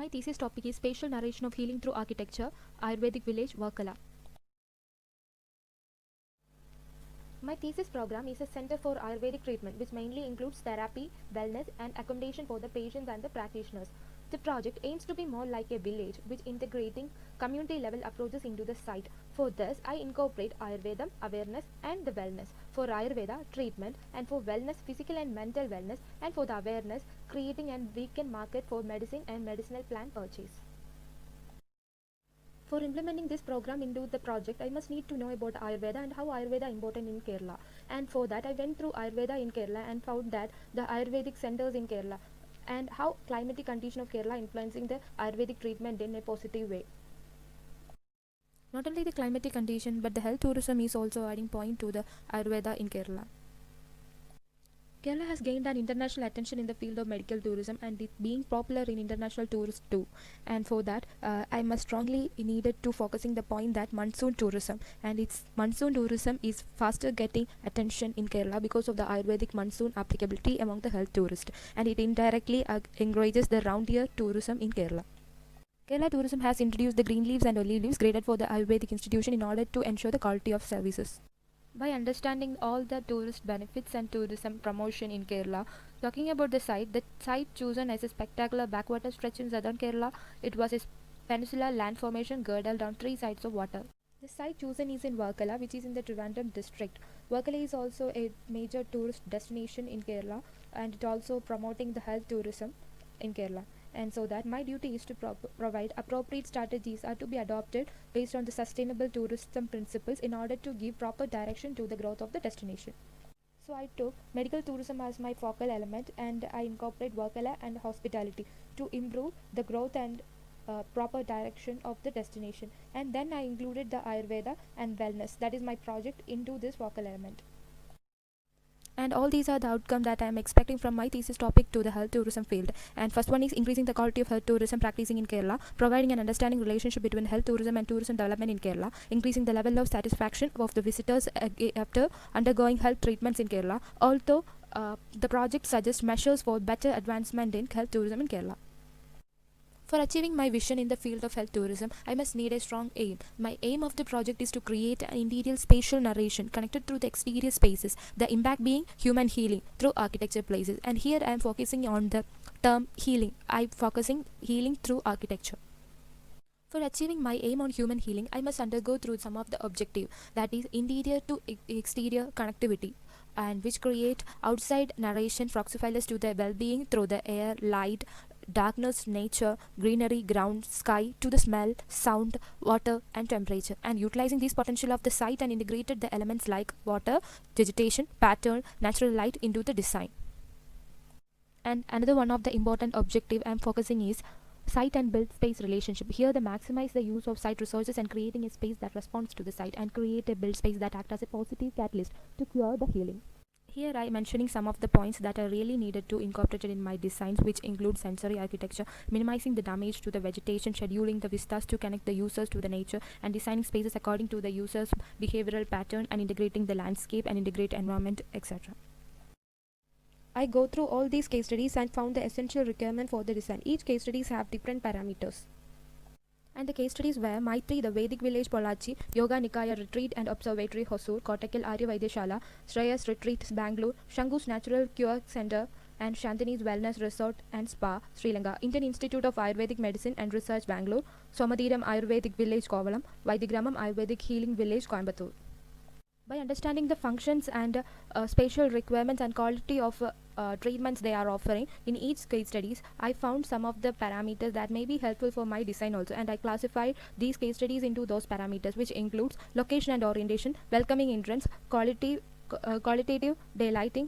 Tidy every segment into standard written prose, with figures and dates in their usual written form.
My thesis topic is Spatial Narration of Healing Through Architecture, Ayurvedic Village, Varkala. My thesis program is a Center for Ayurvedic Treatment, which mainly includes therapy, wellness, and accommodation for the patients and the practitioners. The project aims to be more like a village, which integrating community-level approaches into the site. For this, I incorporate Ayurveda, awareness, and the wellness. For Ayurveda, treatment, and for wellness, physical and mental wellness, and for the awareness, creating and weekend market for medicine and medicinal plant purchase. For implementing this program into the project, I must need to know about Ayurveda and how Ayurveda is important in Kerala. And for that, I went through Ayurveda in Kerala and found that the Ayurvedic centers in Kerala and how climatic condition of Kerala influencing the Ayurvedic treatment in a positive way. Not only the climatic condition, but the health tourism is also adding point to the Ayurveda in Kerala. Kerala has gained an international attention in the field of medical tourism and it being popular in international tourists too. And for that, I must strongly needed to focusing the point that monsoon tourism and its monsoon tourism is faster getting attention in Kerala because of the Ayurvedic monsoon applicability among the health tourists, and it indirectly encourages the round year tourism in Kerala. Kerala Tourism has introduced the green leaves and olive leaves graded for the Ayurvedic institution in order to ensure the quality of services. By understanding all the tourist benefits and tourism promotion in Kerala, talking about the site chosen as a spectacular backwater stretch in southern Kerala, it was a peninsular land formation girdled on three sides of water. The site chosen is in Varkala, which is in the Trivandrum district. Varkala is also a major tourist destination in Kerala, and it also promoting the health tourism in Kerala. And so that my duty is to provide appropriate strategies are to be adopted based on the sustainable tourism principles in order to give proper direction to the growth of the destination. So I took medical tourism as my focal element and I incorporate Varkala and hospitality to improve the growth and proper direction of the destination. And then I included the Ayurveda and wellness, that is my project, into this focal element. And all these are the outcome that I am expecting from my thesis topic to the health tourism field. And first one is increasing the quality of health tourism practicing in Kerala, providing an understanding relationship between health tourism and tourism development in Kerala, increasing the level of satisfaction of the visitors after undergoing health treatments in Kerala. Although the project suggests measures for better advancement in health tourism in Kerala. For achieving my vision in the field of health tourism, I must need a strong aim. My aim of the project is to create an interior spatial narration connected through the exterior spaces, the impact being human healing through architecture places. And here I am focusing on the term healing. I'm focusing healing through architecture. For achieving my aim on human healing, I must undergo through some of the objective, that is interior to exterior connectivity, and which create outside narration proxiphiles to the well-being through the air, light, darkness, nature, greenery, ground, sky, to the smell, sound, water, and temperature, and utilizing this potential of the site and integrated the elements like water, vegetation, pattern, natural light into the design. And another one of the important objective I'm focusing is site and build space relationship. Here, they maximize the use of site resources and creating a space that responds to the site and create a build space that acts as a positive catalyst to cure the healing. Here I am mentioning some of the points that are really needed to incorporate in my designs, which include sensory architecture, minimizing the damage to the vegetation, scheduling the vistas to connect the users to the nature, and designing spaces according to the user's behavioral pattern, and integrating the landscape and integrate environment, etc. I go through all these case studies and found the essential requirement for the design. Each case studies have different parameters. And the case studies were Maitri, the Vedic village Pollachi, Yoga Nikaya Retreat and Observatory Hosur, Kottakkal Arya Vaidyashala, Shreyas Retreats Bangalore, Shangu's Natural Cure Center, and Shantini's Wellness Resort and Spa, Sri Lanka, Indian Institute of Ayurvedic Medicine and Research Bangalore, Somadhiram Ayurvedic Village Kovalam, Vaidyagramam Ayurvedic Healing Village Coimbatore. By understanding the functions and spatial requirements and quality of treatments they are offering in each case studies, I found some of the parameters that may be helpful for my design also, and I classified these case studies into those parameters, which includes location and orientation, welcoming entrance, qualitative daylighting,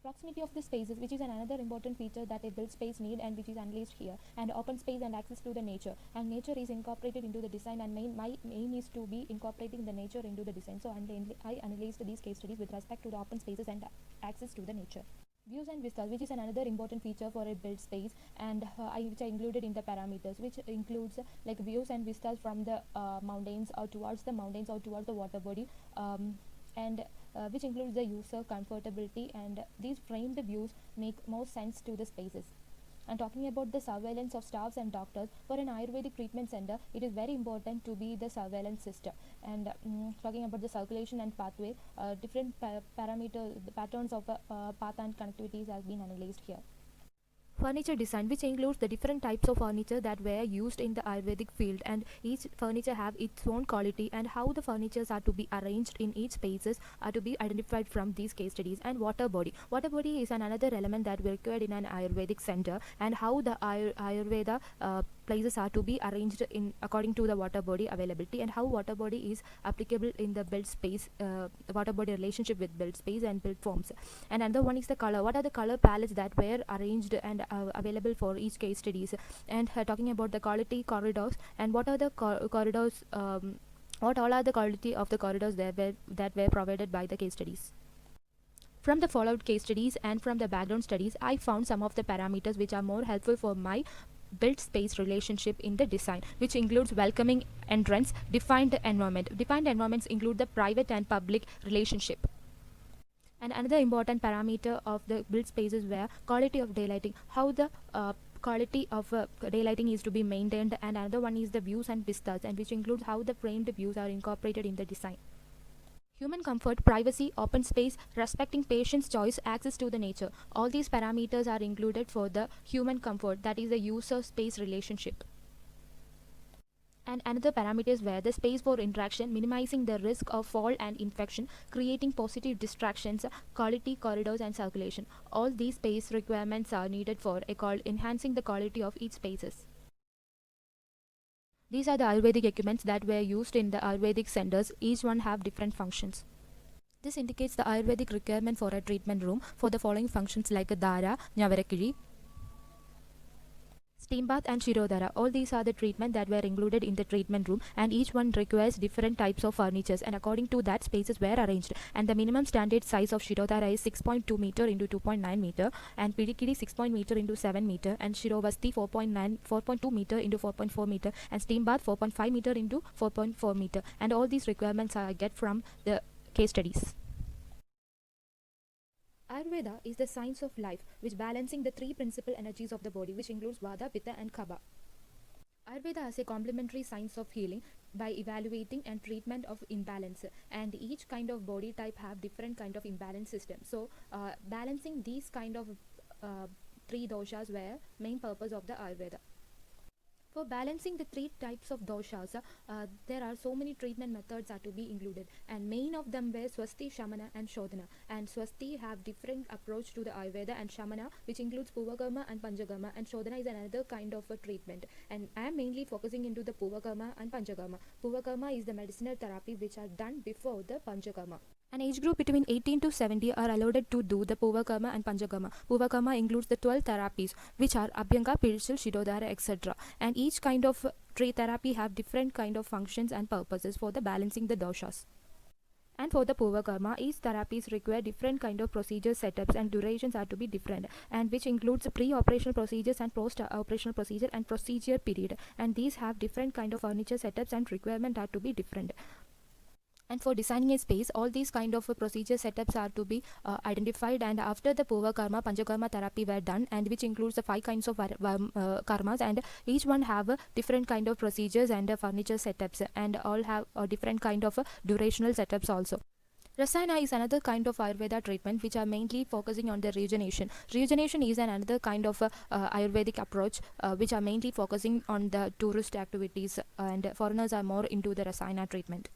proximity of the spaces, which is another important feature that a built space need and which is unleashed here, and open space and access to the nature, and nature is incorporated into the design, and my aim is to be incorporating the nature into the design. So I analyzed these case studies with respect to the open spaces and access to the nature. Views and vistas, which is another important feature for a built space, and which I included in the parameters, which includes like views and vistas from the mountains or towards the mountains or towards the water body, and which includes the user comfortability, and these framed views make more sense to the spaces. And talking about the surveillance of staffs and doctors, for an Ayurvedic treatment center, it is very important to be the surveillance system. And talking about the circulation and pathway, different parameters, the patterns of path and connectivities has been analyzed here. Furniture design, which includes the different types of furniture that were used in the Ayurvedic field, and each furniture have its own quality, and how the furnitures are to be arranged in each spaces are to be identified from these case studies. And water body, is another element that we required in an Ayurvedic center, and how the Ayurveda places are to be arranged in according to the water body availability, and how water body is applicable in the built space, water body relationship with built space and built forms. And another one is the color. What are the color palettes that were arranged and available for each case studies? And talking about the quality corridors, and what are the corridors, what all are the quality of the corridors that were provided by the case studies. From the followed case studies and from the background studies, I found some of the parameters which are more helpful for my built space relationship in the design, which includes welcoming entrance, defined environment. Defined environments include the private and public relationship. And another important parameter of the built spaces were quality of daylighting, how the quality of daylighting is to be maintained. And another one is the views and vistas, and which includes how the framed views are incorporated in the design. Human comfort, privacy, open space, respecting patient's choice, access to the nature. All these parameters are included for the human comfort, that is the user-space relationship. And another parameters were the space for interaction, minimizing the risk of fall and infection, creating positive distractions, quality corridors and circulation. All these space requirements are needed for enhancing the quality of each spaces. These are the Ayurvedic equipments that were used in the Ayurvedic centers. Each one have different functions. This indicates the Ayurvedic requirement for a treatment room for the following functions like Dara, Nyavarakiri, steam bath and Shirodhara. All these are the treatment that were included in the treatment room, and each one requires different types of furnitures, and according to that spaces were arranged. And the minimum standard size of Shirodhara is 6.2 meter into 2.9 meter, and Pidikidi 6 meter into 7 meter, and Shirovasti 4.2 meter into 4.4 meter, and steam bath 4.5 meter into 4.4 meter. And all these requirements I get from the case studies. Ayurveda is the science of life, which balancing the three principal energies of the body, which includes Vata, Pitta and Kapha. Ayurveda has a complementary science of healing by evaluating and treatment of imbalance, and each kind of body type have different kind of imbalance system. So balancing these kind of three doshas were main purpose of the Ayurveda. For balancing the three types of doshas, there are so many treatment methods are to be included, and main of them were Swasti, Shamana and Shodhana. And Swasti have different approach to the Ayurveda, and Shamana, which includes Purvakarma and Panchakarma, and Shodhana is another kind of a treatment. And I am mainly focusing into the Purvakarma and Panchakarma. Purvakarma is the medicinal therapy which are done before the Panchakarma. An age group between 18 to 70 are allowed to do the Purvakarma and Panchakarma. Purvakarma includes the 12 therapies, which are Abhyanga, Pirichal, Shirodhara, etc. And each kind of tree therapy have different kind of functions and purposes for the balancing the doshas. And for the Purvakarma, each therapies require different kind of procedure setups, and durations are to be different, and which includes pre-operational procedures and post-operational procedure and procedure period. And these have different kind of furniture setups, and requirement are to be different. And for designing a space, all these kind of procedure setups are to be identified. And after the Purvakarma, Panchakarma therapy were done, and which includes the 5 kinds of karmas, and each one have different kind of procedures and furniture setups, and all have different kind of durational setups also. Rasayana is another kind of Ayurveda treatment which are mainly focusing on the rejuvenation. Rejuvenation is another kind of Ayurvedic approach which are mainly focusing on the tourist activities, and foreigners are more into the Rasayana treatment.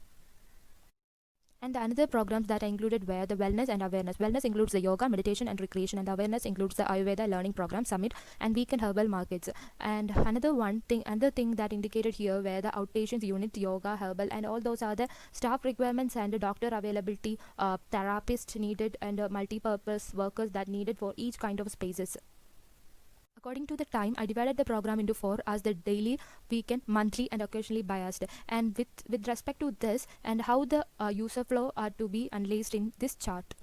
And the another programs that are included were the wellness and awareness. Wellness includes the yoga, meditation and recreation, and awareness includes the Ayurveda learning program, summit and weekend herbal markets. And another thing that indicated here were the outpatients unit, yoga, herbal, and all those are the staff requirements and the doctor availability, therapists needed, and multi-purpose workers that needed for each kind of spaces. According to the time, I divided the program into 4 as the daily, weekend, monthly and occasionally biased. And with respect to this and how the user flow are to be unlaced in this chart.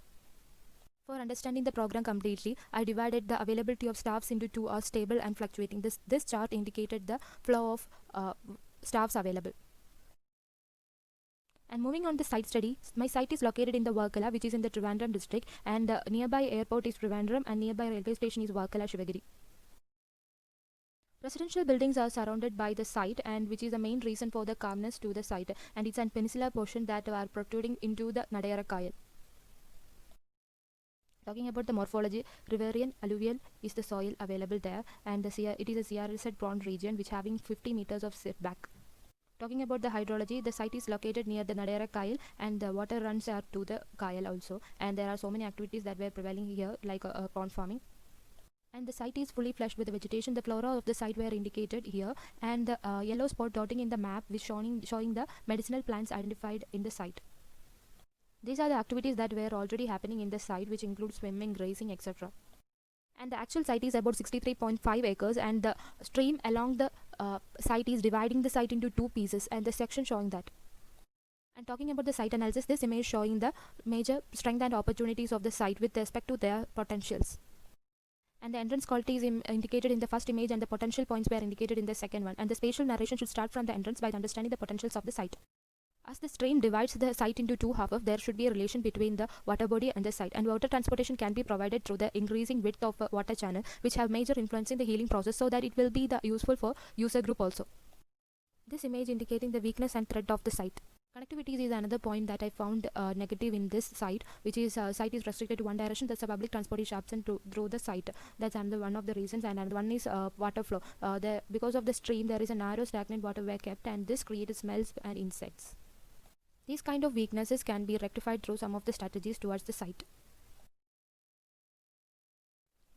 For understanding the program completely, I divided the availability of staffs into 2 as stable and fluctuating. This chart indicated the flow of staffs available. And moving on the site study, my site is located in the Varkala, which is in the Trivandrum district, and nearby airport is Trivandrum, and nearby railway station is Varkala Shivagiri. Residential buildings are surrounded by the site, and which is the main reason for the calmness to the site, and it's a peninsular portion that are protruding into the Nadayara Kayal. Talking about the morphology, riverian alluvial is the soil available there, and it is a CRZ prone region which having 50 meters of setback. Talking about the hydrology, the site is located near the Nadayara Kayal, and the water runs are to the Kayal also, and there are so many activities that were prevailing here like pond farming. And the site is fully flushed with vegetation. The flora of the site were indicated here, and the yellow spot dotting in the map is showing the medicinal plants identified in the site. These are the activities that were already happening in the site, which include swimming, grazing, etc. And the actual site is about 63.5 acres, and the stream along the site is dividing the site into two pieces, and the section showing that. And talking about the site analysis, this image showing the major strength and opportunities of the site with respect to their potentials. And the entrance quality is indicated in the first image, and the potential points were indicated in the second one. And the spatial narration should start from the entrance by understanding the potentials of the site. As the stream divides the site into two halves, there should be a relation between the water body and the site, and water transportation can be provided through the increasing width of a water channel, which have major influence in the healing process, so that it will be useful for user group also. This image indicating the weakness and threat of the site. Connectivity is another point that I found negative in this site, which is site is restricted to one direction. Thus, the public transport is absent through the site. That's another one of the reasons. And another one is water flow. Because of the stream, there is a narrow stagnant water were kept, and this created smells and insects. These kind of weaknesses can be rectified through some of the strategies towards the site.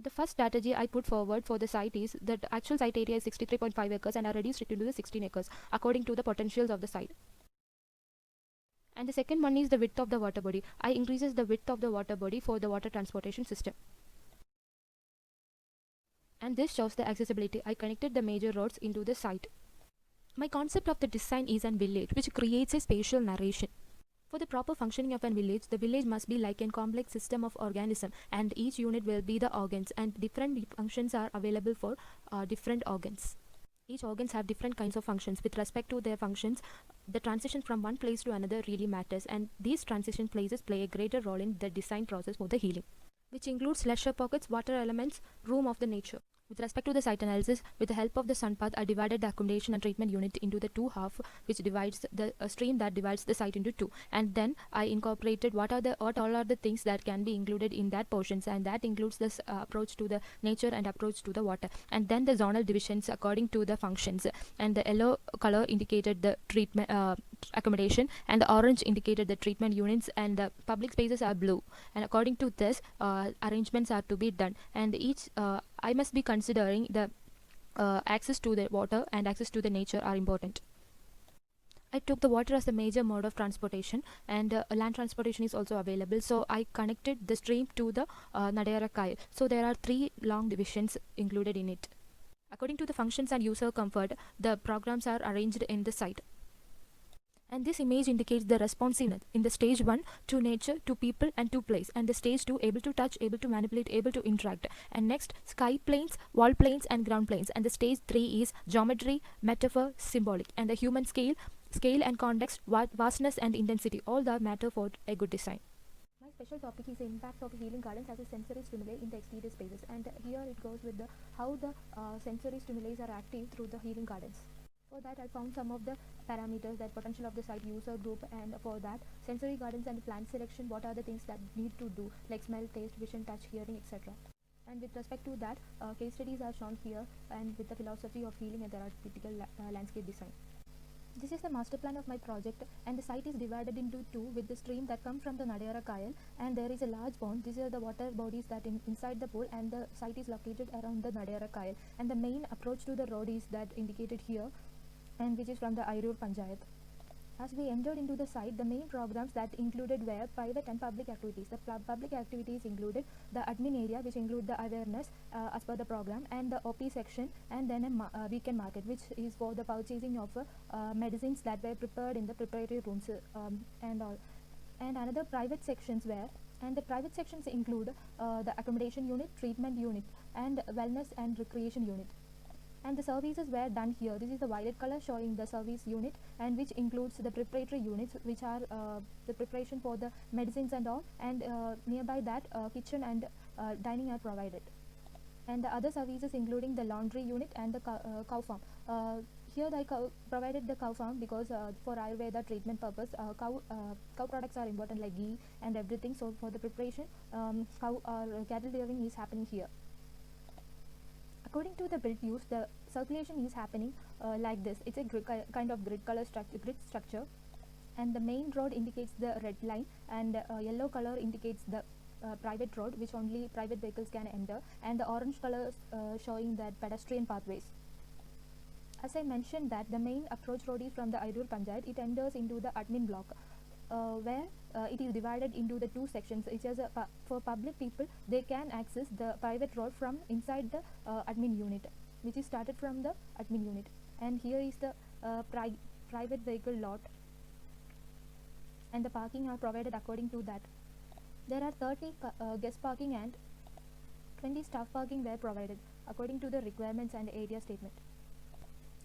The first strategy I put forward for the site is that the actual site area is 63.5 acres, and I reduced it to the 16 acres according to the potentials of the site. And the second one is the width of the water body. I increases the width of the water body for the water transportation system. And this shows the accessibility. I connected the major roads into the site. My concept of the design is a village, which creates a spatial narration. For the proper functioning of a village, the village must be like a complex system of organism, and each unit will be the organs, and different functions are available for different organs. Each organs have different kinds of functions. With respect to their functions, the transition from one place to another really matters, and these transition places play a greater role in the design process for the healing, which includes leisure pockets, water elements, room of the nature. With respect to the site analysis, with the help of the SunPath, I divided the accommodation and treatment unit into the two halves, which divides the stream that divides the site into two. And then I incorporated what all are the things that can be included in that portions, and that includes this approach to the nature and approach to the water. And then the zonal divisions according to the functions. And the yellow color indicated the treatment accommodation, and the orange indicated the treatment units, and the public spaces are blue. And according to this, arrangements are to be done, and each I must be considering the access to the water and access to the nature are important. I took the water as the major mode of transportation, and land transportation is also available. So I connected the stream to the Nadayara Kayal. So there are 3 long divisions included in it. According to the functions and user comfort, the programs are arranged in the site. And this image indicates the responsiveness in the stage 1 to nature, to people, and to place, and the stage 2 able to touch, able to manipulate, able to interact. And next, sky planes, wall planes, and ground planes. And the stage 3 is geometry, metaphor, symbolic, and the human scale and context, vastness and intensity, all that matter for a good design. My special topic is the impacts of healing gardens as a sensory stimuli in the exterior spaces, and here it goes with how the sensory stimuli are active through the healing gardens. For that, I found some of the parameters, that potential of the site, user group, and for that, sensory gardens and plant selection, what are the things that need to do, like smell, taste, vision, touch, hearing, etc. And with respect to that, case studies are shown here, and with the philosophy of healing and therapeutical landscape design. This is the master plan of my project, and the site is divided into two, with the stream that comes from the Nadayara Kayal, and there is a large pond. These are the water bodies that inside the pool, and the site is located around the Nadayara Kayal. And the main approach to the road is that indicated here, and which is from the Airur Panchayat. As we entered into the site, the main programs that included were private and public activities. The public activities included the admin area, which include the awareness as per the program, and the OP section, and then a weekend market, which is for the purchasing of medicines that were prepared in the preparatory rooms and all. And another private sections were, and the private sections include the accommodation unit, treatment unit, and wellness and recreation unit. And the services were done here. This is the violet color showing the service unit, and which includes the preparatory units, which are the preparation for the medicines and all, and nearby that kitchen and dining are provided. and the other services including the laundry unit and the cow farm. Here I provided the cow farm because for Ayurveda treatment purpose, cow products are important like ghee and everything. So for the preparation, cow or cattle rearing is happening here. According to the built use, the circulation is happening like this. It's a kind of grid structure, and the main road indicates the red line, and yellow color indicates the private road which only private vehicles can enter, and the orange color showing that pedestrian pathways. As I mentioned that the main approach road is from the Airur Panchayat. It enters into the admin block where it is divided into the two sections. It is for public people, they can access the private road from inside the admin unit, which is started from the admin unit. And here is the private vehicle lot, and the parking are provided according to that. There are 30 guest parking and 20 staff parking were provided according to the requirements and area statement.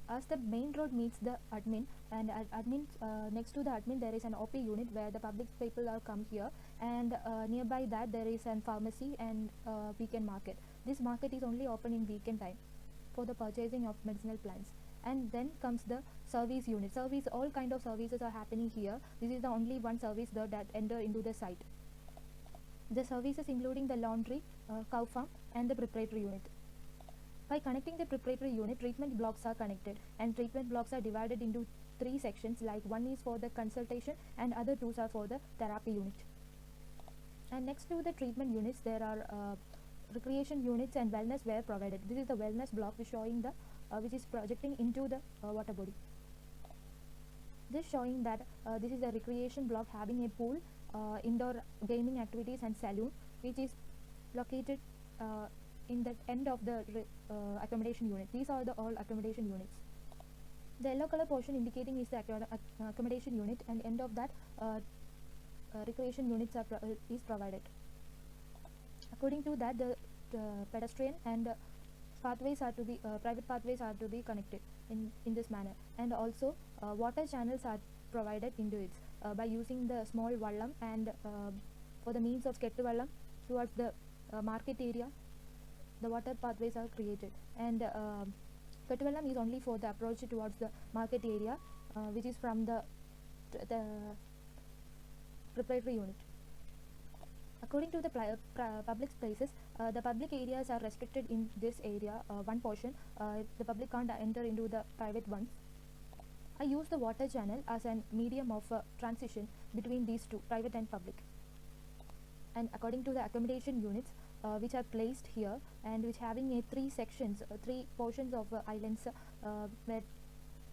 As the main road meets the admin, and next to the admin there is an OP unit where the public people are come here, and nearby that there is an pharmacy and weekend market. This market is only open in weekend time for the purchasing of medicinal plants. And then comes the service unit. All kind of services are happening here. This is the only one service that enter into the site. The services including the laundry, cow farm and the preparatory unit. By connecting the preparatory unit, treatment blocks are connected, and treatment blocks are divided into 3 sections, like one is for the consultation and other 2 are for the therapy unit. And next to the treatment units there are recreation units and wellness were provided. This is the wellness block which showing the which is projecting into the water body. This showing that this is a recreation block having a pool, indoor gaming activities and saloon, which is located in the end of the accommodation unit. These are the all accommodation units. The yellow color portion indicating is the accommodation unit, and end of that recreation units are is provided. According to that, the pedestrian and pathways are to be private pathways are to be connected in this manner, and also water channels are provided into it by using the small vallam, and for the means of Kettu vallam towards the market area, the water pathways are created. And Kettu vallam is only for the approach towards the market area, which is from the preparatory unit. According to the public spaces, the public areas are restricted in this area, one portion. The public can't enter into the private ones. I use the water channel as a medium of transition between these two, private and public. And according to the accommodation units, which are placed here, and which having a 3 sections, 3 portions of islands where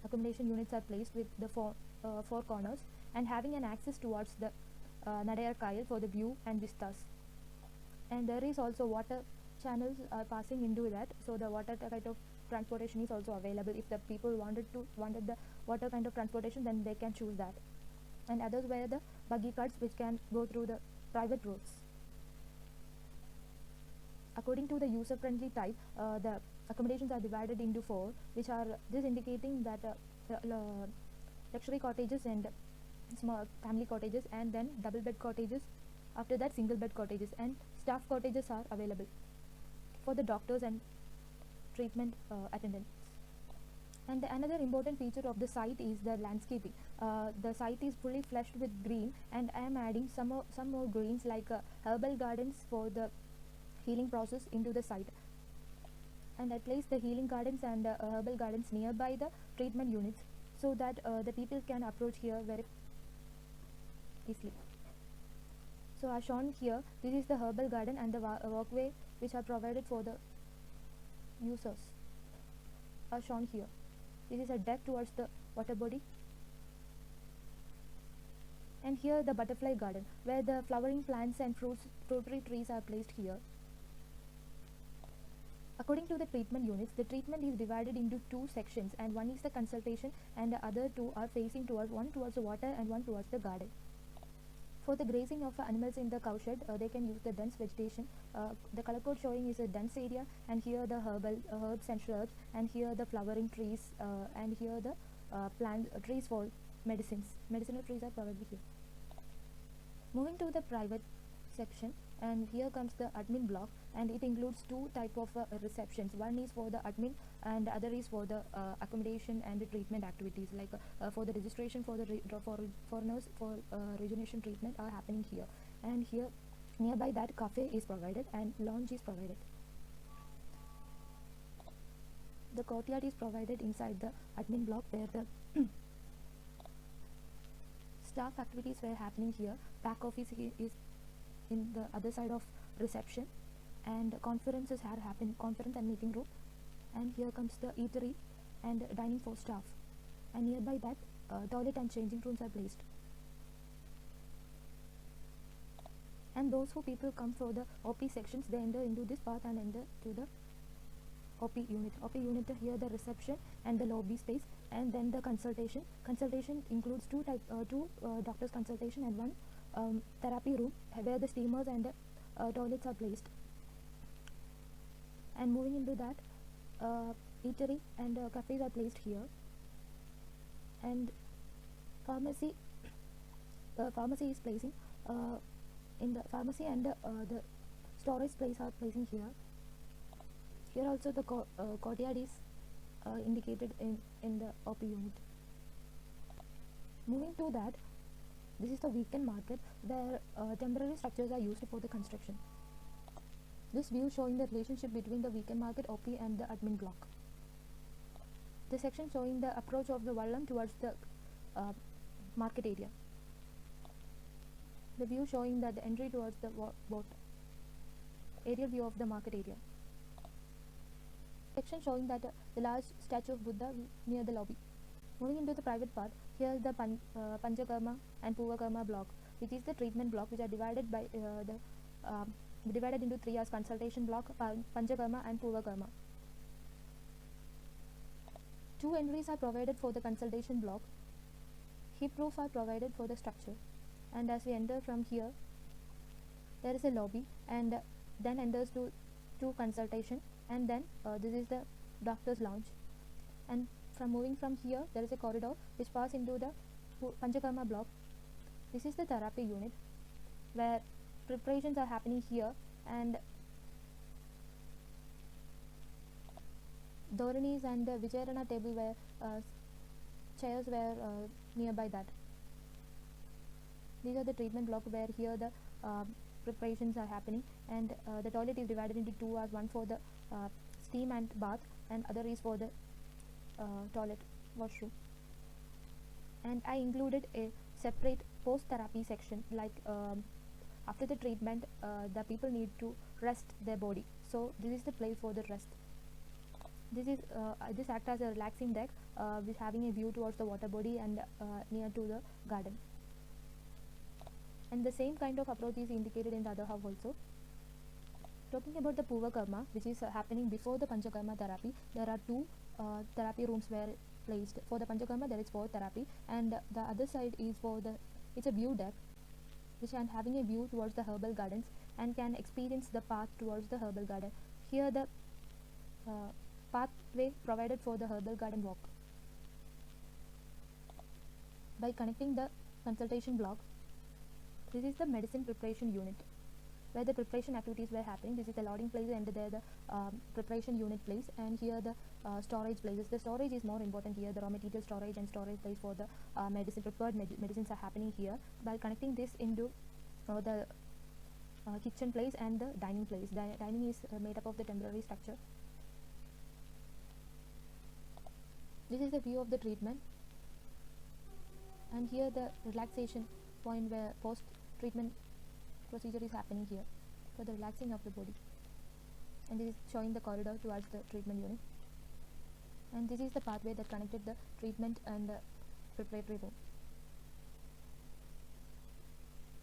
accommodation units are placed with the 4 corners, and having an access towards the Nadayar Kayal for the view and vistas. And there is also water channels passing into that, so the water kind of transportation is also available. If the people wanted the water kind of transportation, then they can choose that. And others were the buggy carts which can go through the private roads. According to the user-friendly type, the accommodations are divided into 4, which are this indicating that luxury cottages and small family cottages, and then double bed cottages, after that single bed cottages, and staff cottages are available for the doctors and treatment attendants. And another important feature of the site is the landscaping. The site is fully flushed with green, and I am adding some more greens like herbal gardens for the healing process into the site. And I place the healing gardens and herbal gardens nearby the treatment units, so that the people can approach here very easily. So as shown here, this is the herbal garden and the walkway which are provided for the users are shown here. This is a deck towards the water body, and here the butterfly garden where the flowering plants and fruit trees are placed here. According to the treatment units, the treatment is divided into 2 sections, and one is the consultation and the other 2 are facing towards, one towards the water and one towards the garden. For the grazing of animals in the cowshed, they can use the dense vegetation. The color code showing is a dense area, and here the herbs and shrubs, and here the flowering trees, and here the trees for medicines. Medicinal trees are provided here. Moving to the private section, And here comes the admin block, and it includes two type of receptions. One is for the admin, and other is for the accommodation and the treatment activities, like for the registration for the for foreigners for rejuvenation treatment are happening here. And here nearby that cafe is provided and lounge is provided. The courtyard is provided inside the admin block, where the staff activities were happening here. Back office is in the other side of reception, and conferences are happening, conference and meeting room. And here comes the eatery and dining for staff, and nearby that toilet and changing rooms are placed. And those who people come for the OP sections, they enter into this path and enter to the OP unit. OP unit, here the reception and the lobby space, and then the consultation. Consultation includes two doctors consultation and one therapy room where the steamers and toilets are placed. And moving into that, eatery and cafes are placed here. And pharmacy is placing in the pharmacy, and the storage place are placing here. Here also the courtyard is indicated in the OP unit. Moving to that, this is the weekend market, where temporary structures are used for the construction. This view showing the relationship between the weekend market, OP and the admin block. The section showing the approach of the Vallam towards the market area. The view showing that the entry towards the boat. Aerial view of the market area. Section showing that the large statue of Buddha near the lobby. Moving into the private part, here is the Panchakarma and Purvakarma block, which is the treatment block, which are divided by divided into three as consultation block, Panchakarma and Purvakarma. Two entries are provided for the consultation block. Hip roof are provided for the structure. And as we enter from here, there is a lobby, and then enters to consultation, and then this is the doctor's lounge. And moving from here, there is a corridor which passes into the Panchakarma block. This is the therapy unit, where preparations are happening here, and Dhorani's and the Vijayarana table were chairs were nearby that. These are the treatment block, where here the preparations are happening, and the toilet is divided into two, as one for the steam and bath, and other is for the toilet washroom. And I included a separate post therapy section, like after the treatment the people need to rest their body, so this is the place for the rest. This acts as a relaxing deck with having a view towards the water body and near to the garden. And the same kind of approach is indicated in the other half also. Talking about the Purvakarma, which is happening before the Panchakarma therapy, there are two therapy rooms were placed. For the Panchakarma, there is 4 therapy, and the other side is for the, it's a view deck, which is having a view towards the herbal gardens and can experience the path towards the herbal garden. Here the pathway provided for the herbal garden walk. By connecting the consultation block, this is the medicine preparation unit, where the preparation activities were happening. This is the loading place, and there the preparation unit place, and here the storage places. The storage is more important here. The raw material storage and storage place for the prepared medicines are happening here. By connecting this into the kitchen place and the dining place. Dining is made up of the temporary structure. This is the view of the treatment, and here the relaxation point, where post treatment procedure is happening here for the relaxing of the body. And this is showing the corridor towards the treatment unit, and this is the pathway that connected the treatment and the preparatory room.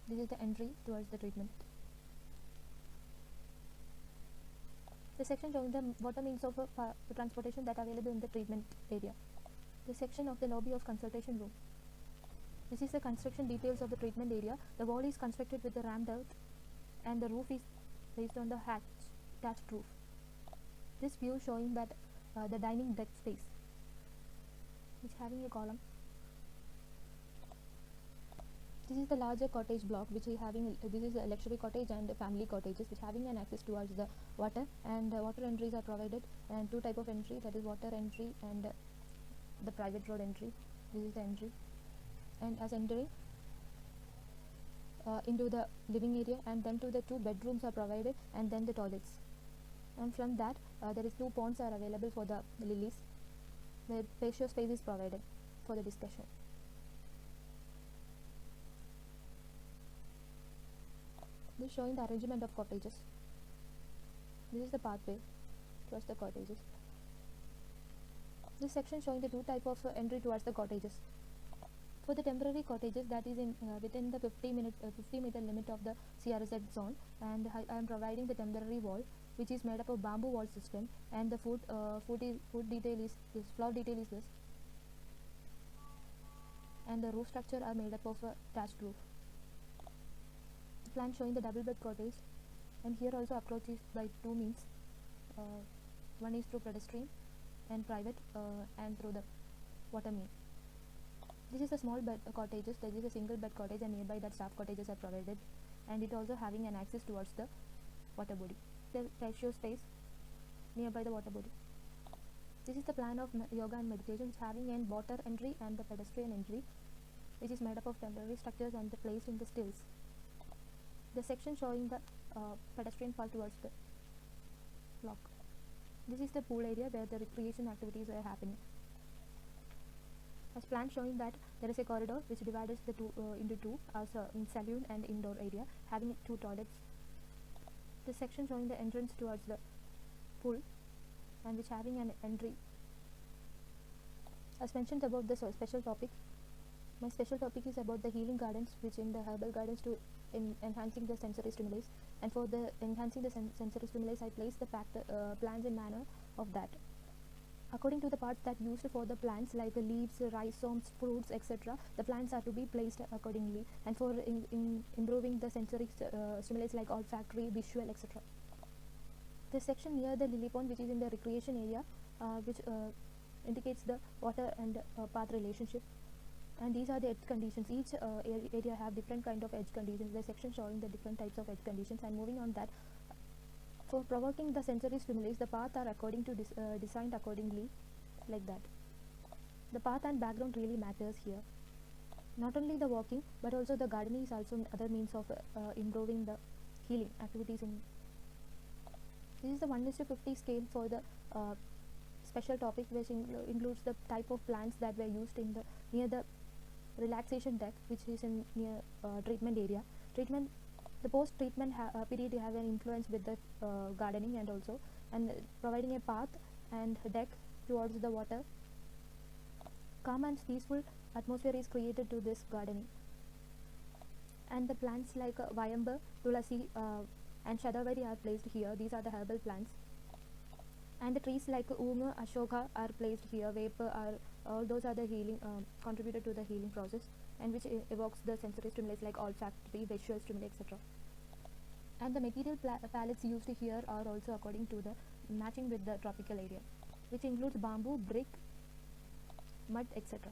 This is the entry towards the treatment. The section showing the water means of transportation that are available in the treatment area. The section of the lobby of consultation room. This is the construction details of the treatment area. The wall is constructed with the rammed earth, and the roof is placed on the thatched roof. This view showing that the dining deck space, which having a column. This is the larger cottage block which is having, this is a luxury cottage and family cottages which having an access towards the water, and water entries are provided, and two type of entry, that is water entry and the private road entry. This is the entry, and as entering into the living area, and then to the two bedrooms are provided, and then the toilets, and from that there is two ponds are available for the lilies, where patio space is provided for the discussion. This is showing the arrangement of cottages. This is the pathway towards the cottages. This section showing the two type of entry towards the cottages. For the temporary cottages, that is in within the 50 meter limit of the CRZ zone, and I am providing the temporary wall which is made up of bamboo wall system, and the foot detail is this, floor detail is this, and the roof structure are made up of a thatched roof. The plan showing the double bed cottage, and here also approach is by two means. One is through pedestrian and private, and through the water main. This is a small bed cottages. There is a single bed cottage, and nearby that staff cottages are provided, and it also having an access towards the water body. The patio space nearby the water body. This is the plan of yoga and meditation, which having an water entry and the pedestrian entry, which is made up of temporary structures and placed in the stills. The section showing the pedestrian path towards the block. This is the pool area where the recreation activities are happening. As plan showing that there is a corridor which divides the two into two as in saloon and indoor area, having two toilets. This section showing the entrance towards the pool, and which having an entry. As mentioned about this special topic, my special topic is about the healing gardens, which in the herbal gardens to enhancing the sensory stimulus, and for the enhancing the sensory stimulus, I place the plants in manner of that. According to the parts that used for the plants, like the leaves, rhizomes, fruits, etc., the plants are to be placed accordingly, and for improving the sensory stimulus like olfactory, visual, etc. The section near the lily pond, which is in the recreation area, which indicates the water and path relationship, and these are the edge conditions. Each area have different kind of edge conditions. The section showing the different types of edge conditions, and moving on that, for provoking the sensory stimulus, the path are according to designed accordingly, like that. The path and background really matters here. Not only the walking, but also the gardening is also other means of improving the healing activities. This is the 1:50 scale for the special topic, which includes the type of plants that were used in the near the relaxation deck, which is in near treatment area. The post treatment period have an influence with the gardening, and also and providing a path and deck towards the water. Calm and peaceful atmosphere is created to this gardening, and the plants like Vayamba, Tulasi, and Shadavari are placed here. These are the herbal plants, and the trees like Uma, Ashoka are placed here. Vapor are all those are the healing contributed to the healing process, and which evokes the sensory stimulus like olfactory, visual stimuli, etc. And the material palettes used here are also according to the matching with the tropical area, which includes bamboo, brick, mud, etc.